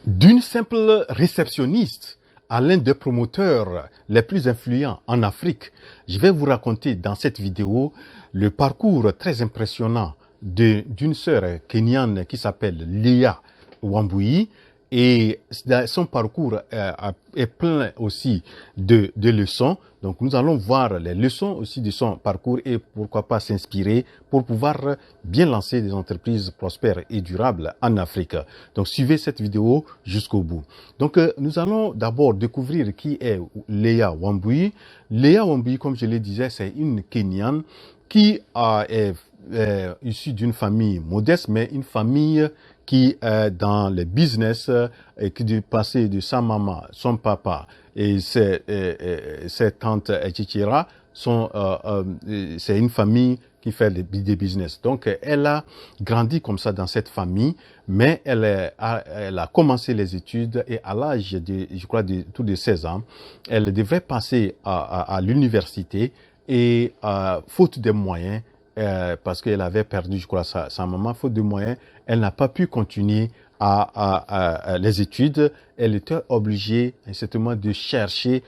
D'une simple réceptionniste à l'un des promoteurs les plus influents en Afrique, je vais vous raconter dans cette vidéo le parcours très impressionnant d'une sœur kenyane qui s'appelle Leah Wambui. Et son parcours est plein aussi de leçons. Donc nous allons voir les leçons aussi de son parcours et pourquoi pas s'inspirer pour pouvoir bien lancer des entreprises prospères et durables en Afrique. Donc suivez cette vidéo jusqu'au bout. Donc nous allons d'abord découvrir qui est Leah Wambui. Leah Wambui, comme je le disais, c'est une Kenyane qui est issue d'une famille modeste, mais une famille qui est dans le business et qui du passé de sa maman, son papa et ses tantes, etc. C'est une famille qui fait des business. Donc, elle a grandi comme ça dans cette famille, mais elle a commencé les études et à l'âge de, je crois, de 16 ans, elle devrait passer à l'université et faute de moyens, parce qu'elle avait perdu, je crois, sa maman, faute de moyens, elle n'a pas pu continuer à les études. Elle était obligée, certainement, de chercher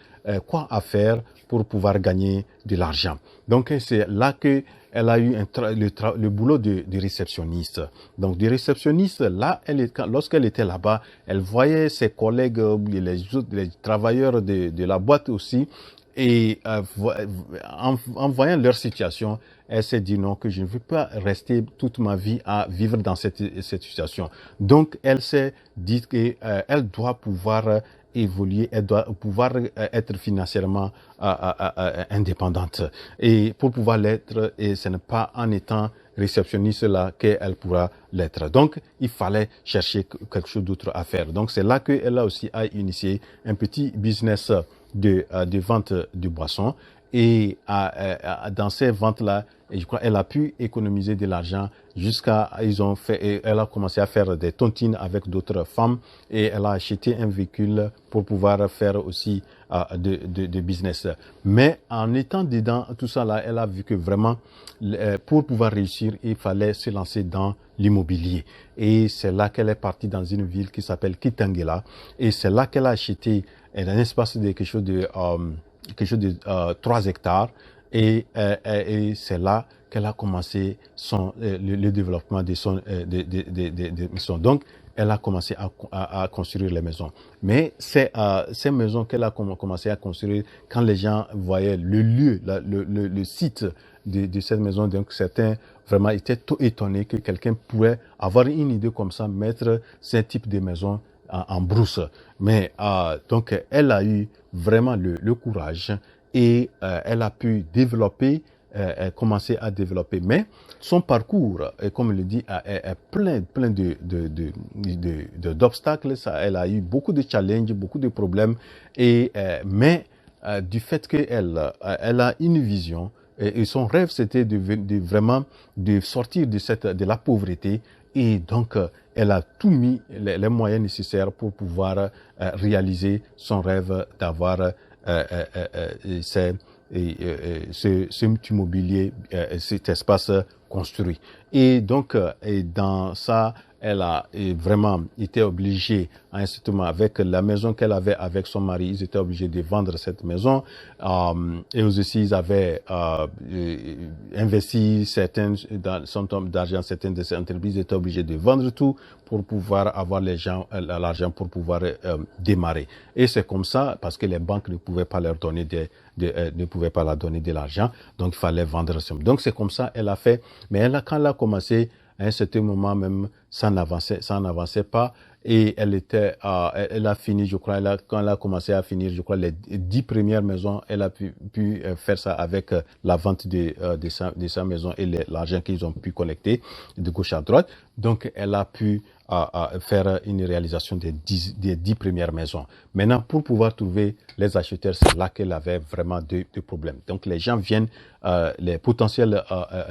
quoi à faire pour pouvoir gagner de l'argent. Donc, c'est là que elle a eu le boulot de réceptionniste. Donc, de réceptionniste, là, lorsqu'elle était là-bas, elle voyait ses collègues, les travailleurs de la boîte aussi, et en voyant leur situation, elle s'est dit non, que je ne veux pas rester toute ma vie à vivre dans cette situation. Donc, elle s'est dit qu'elle doit pouvoir évoluer, elle doit pouvoir être financièrement indépendante. Et pour pouvoir l'être, et ce n'est pas en étant réceptionniste là qu'elle pourra l'être. Donc, il fallait chercher quelque chose d'autre à faire. Donc, c'est là qu'elle a aussi initié un petit business de vente de boissons. Et dans ces ventes-là, je crois elle a pu économiser de l'argent elle a commencé à faire des tontines avec d'autres femmes et elle a acheté un véhicule pour pouvoir faire aussi de business. Mais en étant dedans tout ça là, elle a vu que vraiment pour pouvoir réussir, il fallait se lancer dans l'immobilier. Et c'est là qu'elle est partie dans une ville qui s'appelle Kitangela. Et c'est là qu'elle a acheté un espace de quelque chose de 3 hectares et c'est là qu'elle a commencé le développement de son. Donc, elle a commencé à construire les maisons. Mais c'est ces maisons qu'elle a commencé à construire quand les gens voyaient le lieu, le site de cette maison. Donc, certains vraiment étaient étonnés que quelqu'un pouvait avoir une idée comme ça, mettre ce type de maison en brousse. Mais donc, elle a eu vraiment le courage et elle a pu développer, commencer à développer. Mais son parcours, comme je le dis, est plein d'obstacles. Elle a eu beaucoup de challenges, beaucoup de problèmes. Mais du fait qu'elle a une vision, et son rêve, c'était vraiment de sortir de la pauvreté. Et donc, elle a tout mis les moyens nécessaires pour pouvoir réaliser son rêve d'avoir ce immobilier, cet espace construit. Et donc, dans ça, elle a vraiment été obligée, à un certain moment, avec la maison qu'elle avait avec son mari, ils étaient obligés de vendre cette maison. Et aussi, ils avaient investi dans son somme d'argent, certaines de ces entreprises étaient obligées de vendre tout pour pouvoir avoir l'argent pour pouvoir démarrer. Et c'est comme ça, parce que les banques ne pouvaient pas leur donner ne pouvaient pas leur donner de l'argent, donc il fallait vendre ça. Donc c'est comme ça elle a fait. Mais quand elle a commencé, à un certain moment même, ça n'avançait pas. Et elle a fini, je crois, quand elle a commencé à finir, je crois, les 10 premières maisons, elle a pu faire ça avec la vente de sa maison et l'argent qu'ils ont pu collecter de gauche à droite. Donc, elle a pu faire une réalisation des 10 premières maisons. Maintenant, pour pouvoir trouver les acheteurs, c'est là qu'elle avait vraiment des problèmes. Donc, les gens viennent, les potentiels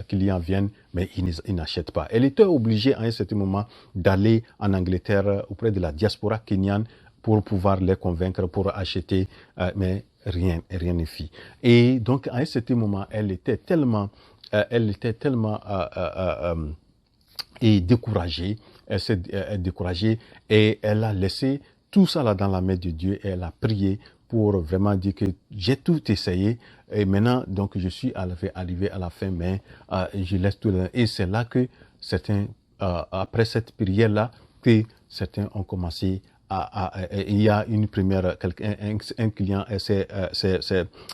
clients viennent, mais ils n'achètent pas. Elle était obligée à un certain moment d'aller en Angleterre auprès de la diaspora kenyane pour pouvoir les convaincre pour acheter, mais rien ne fit. Et donc, à un certain moment, elle était tellement et découragée elle s'est découragée et elle a laissé tout ça là dans la main de Dieu et elle a prié pour vraiment dire que j'ai tout essayé et maintenant donc je suis arrivé à la fin mais je laisse tout là. Et c'est là que certains après cette prière là que certains ont commencé il y a une première un client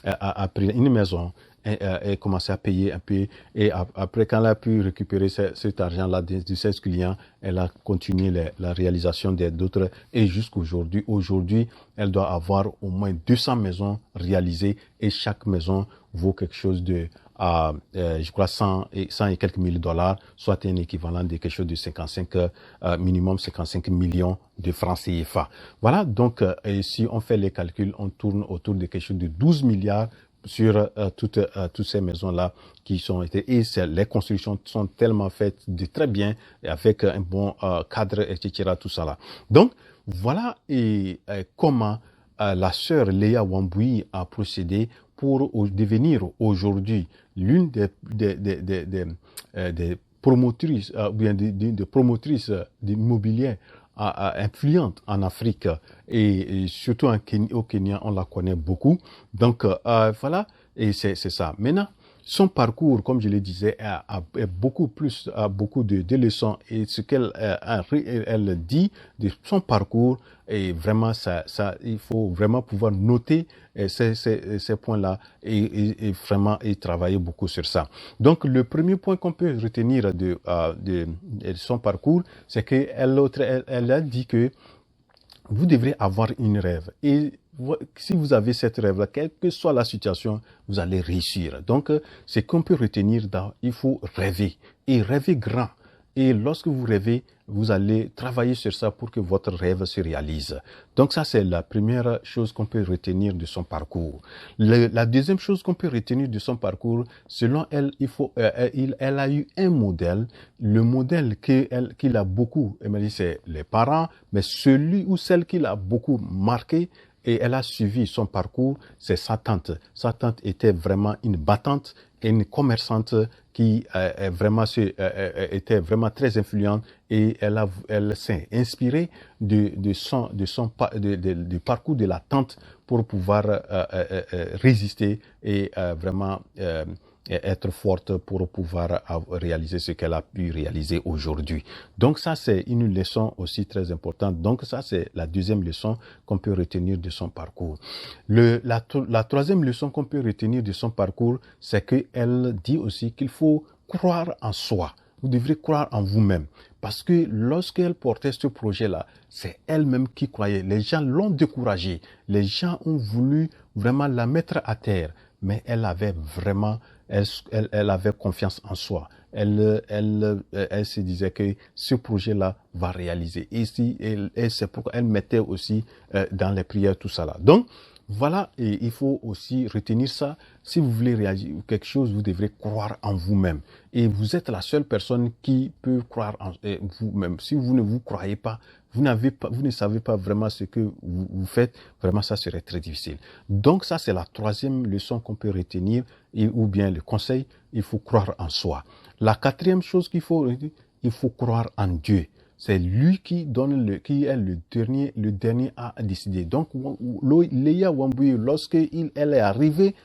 a pris une maison et commencé à payer un peu et après quand elle a pu récupérer cet argent là de 16 clients elle a continué la réalisation d'autres et aujourd'hui elle doit avoir au moins 200 maisons réalisées et chaque maison vaut quelque chose de je crois 100 et quelques mille dollars, soit un équivalent de quelque chose de 55 minimum 55 millions de francs CFA. Voilà, donc et si on fait les calculs, on tourne autour de quelque chose de 12 milliards sur toutes ces maisons-là qui sont été et les constructions sont tellement faites de très bien et avec un bon cadre, etc. Tout ça là. Donc voilà et comment la sœur Léa Wambui a procédé pour devenir aujourd'hui l'une des promotrices bien des promotrices d'immobilier influente en Afrique et surtout au Kenya, on la connaît beaucoup. Donc voilà, et c'est ça. Maintenant, son parcours, comme je le disais, a beaucoup plus, a beaucoup de leçons et ce qu'elle elle dit de son parcours et vraiment il faut vraiment pouvoir noter ces points-là et vraiment et travailler beaucoup sur ça. Donc le premier point qu'on peut retenir de son parcours, c'est que elle a dit que vous devrez avoir une rêve et si vous avez cette rêve-là, quelle que soit la situation, vous allez réussir. Donc, c'est qu'on peut retenir, il faut rêver et rêver grand. Et lorsque vous rêvez, vous allez travailler sur ça pour que votre rêve se réalise. Donc ça, c'est la première chose qu'on peut retenir de son parcours. La deuxième chose qu'on peut retenir de son parcours, selon elle, elle a eu un modèle. Le modèle qu'il a beaucoup, elle m'a dit, c'est les parents, mais celui ou celle qui l'a beaucoup marqué, et elle a suivi son parcours, c'est sa tante. Sa tante était vraiment une battante et une commerçante qui était vraiment très influente et elle s'est inspirée du parcours de la tante pour pouvoir résister et vraiment être forte pour pouvoir réaliser ce qu'elle a pu réaliser aujourd'hui. Donc ça, c'est une leçon aussi très importante. Donc ça, c'est la deuxième leçon qu'on peut retenir de son parcours. La troisième leçon qu'on peut retenir de son parcours, c'est qu'elle dit aussi qu'il faut croire en soi. Vous devrez croire en vous-même. Parce que lorsqu'elle portait ce projet-là, c'est elle-même qui croyait. Les gens l'ont découragée. Les gens ont voulu vraiment la mettre à terre. Mais elle avait vraiment, elle avait confiance en soi. Elle se disait que ce projet-là va réaliser. Et c'est pourquoi elle mettait aussi dans les prières tout ça là. Donc, voilà, et il faut aussi retenir ça. Si vous voulez réaliser quelque chose, vous devrez croire en vous-même. Et vous êtes la seule personne qui peut croire en vous-même. Si vous ne vous croyez pas, vous ne savez pas vraiment ce que vous faites, vraiment ça serait très difficile. Donc ça, c'est la troisième leçon qu'on peut retenir, ou bien le conseil, il faut croire en soi. La quatrième chose qu'il faut retenir, il faut croire en Dieu. C'est lui qui est le dernier à décider. Donc, Léa Wambui, lorsqu'elle est arrivée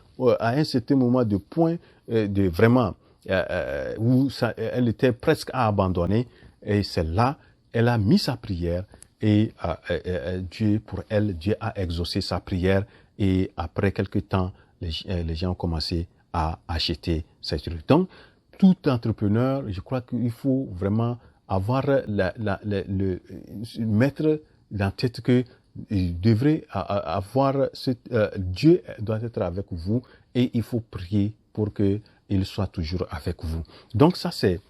à un certain moment de point de vraiment où elle était presque à abandonner, et c'est là, elle a mis sa prière et Dieu a exaucé sa prière et après quelque temps, les gens ont commencé à acheter ces trucs. Donc, tout entrepreneur, je crois qu'il faut vraiment avoir mettre dans la tête que il devrait avoir Dieu doit être avec vous et il faut prier pour que il soit toujours avec vous. Donc ça c'est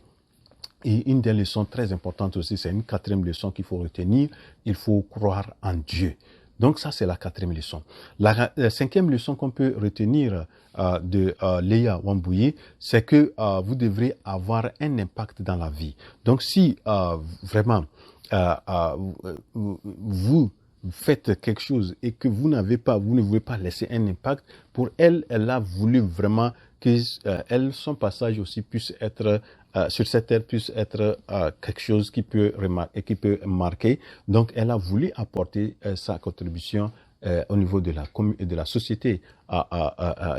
une des leçons très importantes aussi, c'est une quatrième leçon qu'il faut retenir, il faut croire en Dieu. Donc ça, c'est la quatrième leçon. La cinquième leçon qu'on peut retenir de Léa Wambui, c'est que vous devrez avoir un impact dans la vie. Donc si vraiment vous faites quelque chose et que vous ne voulez pas laisser un impact, pour elle, elle a voulu vraiment que son passage aussi puisse être sur cette terre puisse être quelque chose qui peut marquer. Donc, elle a voulu apporter sa contribution au niveau de la société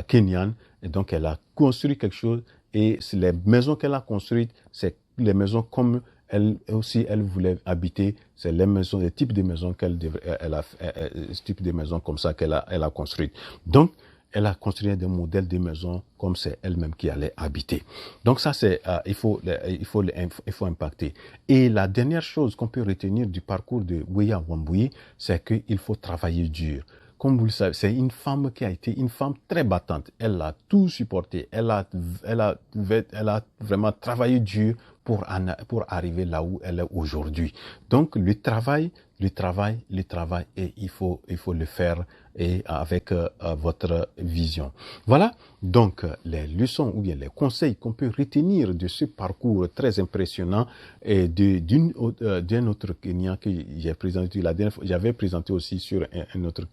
kenyane. Et donc, elle a construit quelque chose. Et les maisons qu'elle a construites, c'est les maisons comme elle aussi, elle voulait habiter. C'est les maisons, les types de maisons ce type de maisons comme ça qu'elle a construites. Donc, elle a construit des modèles de maisons comme c'est elle-même qui allait habiter. Donc ça, il faut impacter. Et la dernière chose qu'on peut retenir du parcours de Weah Wambui, c'est qu'il faut travailler dur. Comme vous le savez, c'est une femme qui a été une femme très battante. Elle a tout supporté. Elle a vraiment travaillé dur pour arriver là où elle est aujourd'hui. Donc, le travail, et il faut le faire et avec votre vision. Voilà donc les leçons ou bien les conseils qu'on peut retenir de ce parcours très impressionnant et d'un autre Kenyan que j'ai présenté la dernière fois. J'avais présenté aussi sur un autre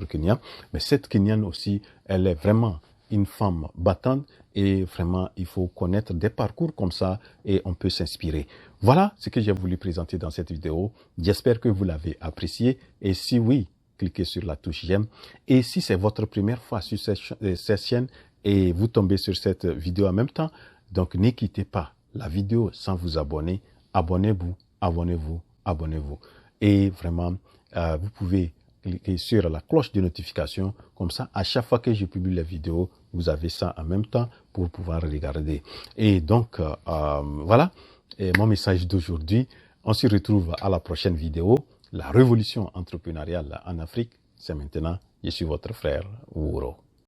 Kenyan, mais cette Kenyane aussi, elle est vraiment une femme battante et vraiment il faut connaître des parcours comme ça et on peut s'inspirer. Voilà ce que j'ai voulu présenter dans cette vidéo. J'espère que vous l'avez apprécié et si oui, cliquez sur la touche j'aime. Et si c'est votre première fois sur cette chaîne et vous tombez sur cette vidéo en même temps, donc ne quittez pas la vidéo sans vous abonner. Abonnez-vous, abonnez-vous, abonnez-vous. Et vraiment, vous pouvez cliquez sur la cloche de notification. Comme ça, à chaque fois que je publie la vidéo, vous avez ça en même temps pour pouvoir regarder. Et donc, voilà mon message d'aujourd'hui. On se retrouve à la prochaine vidéo. La révolution entrepreneuriale en Afrique, c'est maintenant. Je suis votre frère Wuro.